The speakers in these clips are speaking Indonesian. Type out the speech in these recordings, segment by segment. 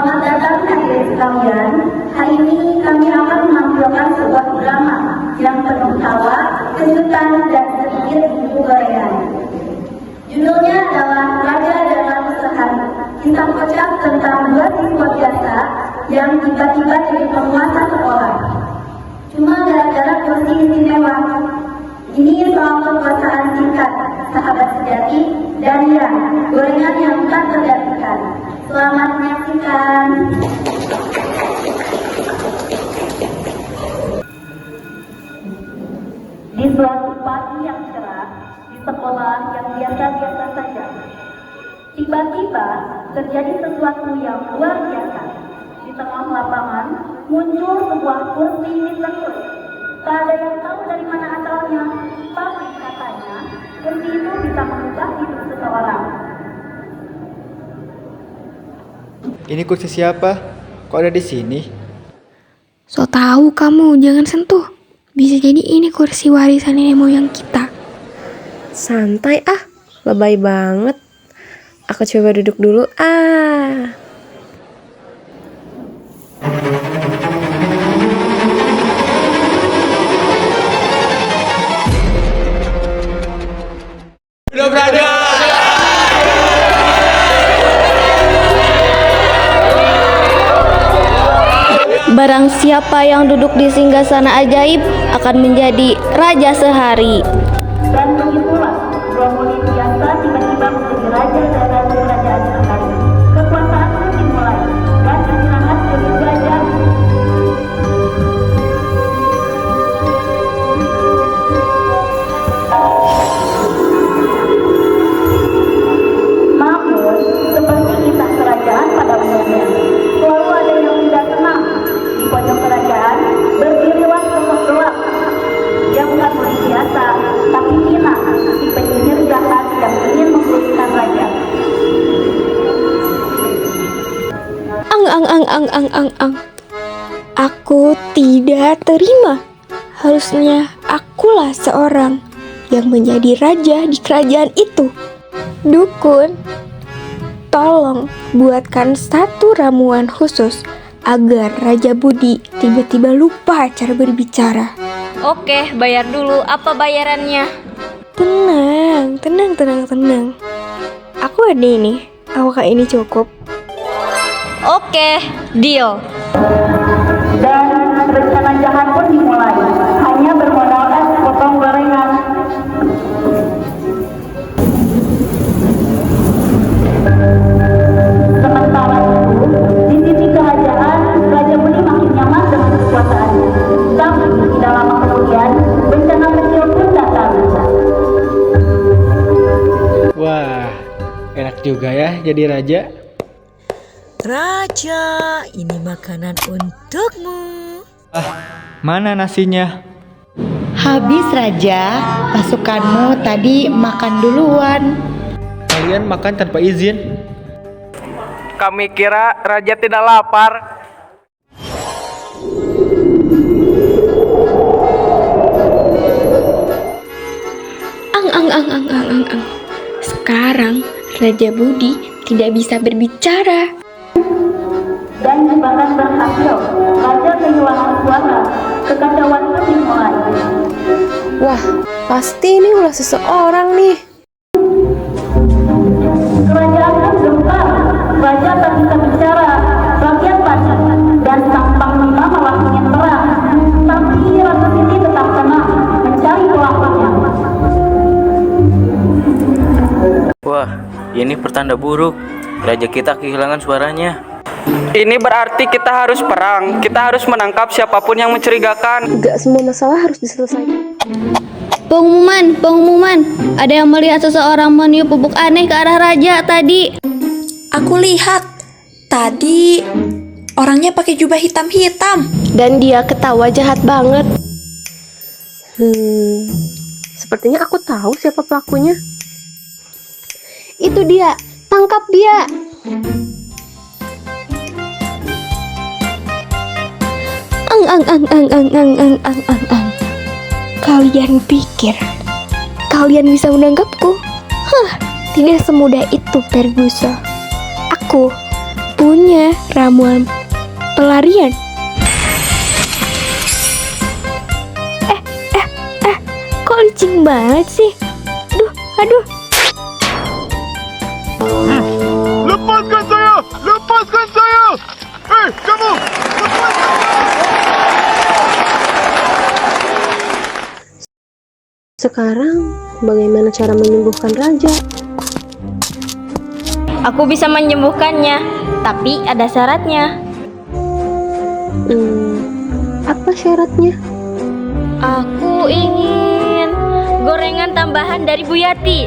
Selamat datang hadirin sekalian. Hari ini kami akan menampilkan sebuah drama yang penuh tawa, kejutan, dan sedikit bumbu gorengan. Judulnya adalah Raja dan Ratu Sehari. Kisah kocak tentang dua siswa biasa yang tiba-tiba jadi penguasa sekolah. Cuma gara-gara kursi istimewa. Ini soal kekuasaan singkat, sahabat sejati, dan ya, gorengan yang tak tergantikan. Selamat menyaksikan. Di suatu pagi yang cerah, di sekolah yang biasa-biasa saja, tiba-tiba terjadi sesuatu yang luar biasa. Di tengah lapangan muncul sebuah kursi misterius. Tak ada yang tahu dari mana asalnya, tapi katanya kursi itu bisa mengubah hidup seseorang. Ini kursi siapa? Kok ada di sini? So tahu kamu, jangan sentuh. Bisa jadi ini kursi warisan nenek moyang kita. Santai lebay banget. Aku coba duduk dulu Hidup raja! Barang siapa yang duduk di singgasana ajaib akan menjadi raja sehari. Dan begitulah, dua murid biasa tiba-tiba menjadi raja dan ratu kerajaan sehari. Kekuasaan pun dimulai, dan istirahat jadi gajah. Namun, seperti kisah kerajaan pada umumnya, selalu ada yang tidak tenang. Di pojok kerajaan, berdirilah sosok gelap. Dia bukan murid biasa, tapi Tina, si penyihir jahat yang ingin menggulingkan raja. Ang. Aku tidak terima. Harusnya akulah seorang yang menjadi raja di kerajaan itu. Dukun, tolong buatkan satu ramuan khusus agar Raja Budi tiba-tiba lupa cara berbicara. Oke, bayar dulu. Apa bayarannya? Tenang. Aku ada ini. Apakah ini cukup? Oke, deal. Dan rencana jahat pun dimulai, hanya bermodal es potong gorengan. Sementara itu, di sisi kerajaan, Raja Budi makin nyaman dengan kekuasaannya. Tapi tidak lama kemudian, bencana kecil pun datang. Wah, enak juga ya jadi raja. Raja, ini makanan untukmu. Mana nasinya? Habis Raja, pasukanmu tadi makan duluan. Kalian makan tanpa izin? Kami kira raja tidak lapar. Ang. Sekarang Raja Budi tidak bisa berbicara. Dan jebakan berhasil, Raja kehilangan suara. Kekacauan pun dimulai. Wah, pasti ini ulah seseorang nih. Kerajaan pun gentar. Raja tak bisa bicara. Rakyat panik. Dan sang panglima malah ingin perang. Tapi Ratu Siti tetap tenang, mencari pelakunya. Wah, ini pertanda buruk. Raja kita kehilangan suaranya. Ini berarti kita harus perang. Kita harus menangkap siapapun yang mencurigakan. Gak semua masalah harus diselesaikan. Pengumuman. Ada yang melihat seseorang meniup bubuk aneh ke arah raja tadi. Aku lihat tadi orangnya pakai jubah hitam-hitam. Dan dia ketawa jahat banget. Sepertinya aku tahu siapa pelakunya. Itu dia, tangkap dia. Ang. Kalian pikir kalian bisa menangkapku? Tidak semudah itu, Ferguson. Aku punya ramuan pelarian. Kok licin banget sih? Aduh. Lepaskan saya! Lepaskan saya! Hei, kamu! Sekarang, bagaimana cara menyembuhkan raja? Aku bisa menyembuhkannya, tapi ada syaratnya. Apa syaratnya? Aku ingin gorengan tambahan dari Bu Yati.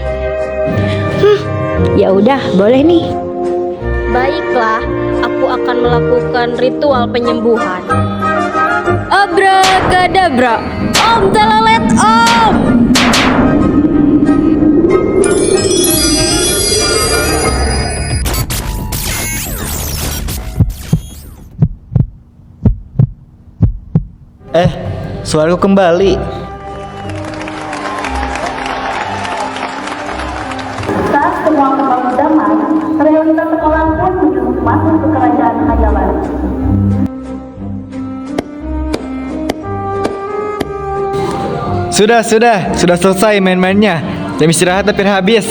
Ya udah, boleh nih. Baiklah, aku akan melakukan ritual penyembuhan. Abrakadabra, Om Talalet Om. Suaraku kembali. Saat semua kembali damai, realitas sekolah pun menyuruh masuk ke kerajaan hayalan. Sudah selesai main-mainnya. Jam istirahat hampir habis.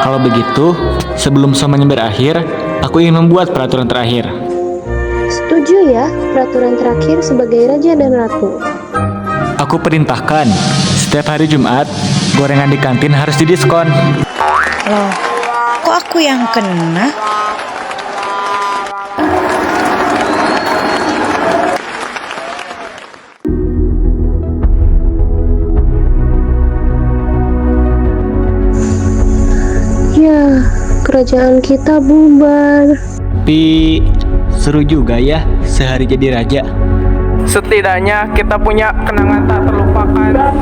Kalau begitu, sebelum semuanya berakhir, aku ingin membuat peraturan terakhir. Setuju ya, peraturan terakhir sebagai raja dan ratu. Aku perintahkan, setiap hari Jumat, gorengan di kantin harus didiskon. Loh, kok aku yang kena? Ya, kerajaan kita bubar. Tapi seru juga ya sehari jadi raja. Setidaknya kita punya kenangan tak terlupakan.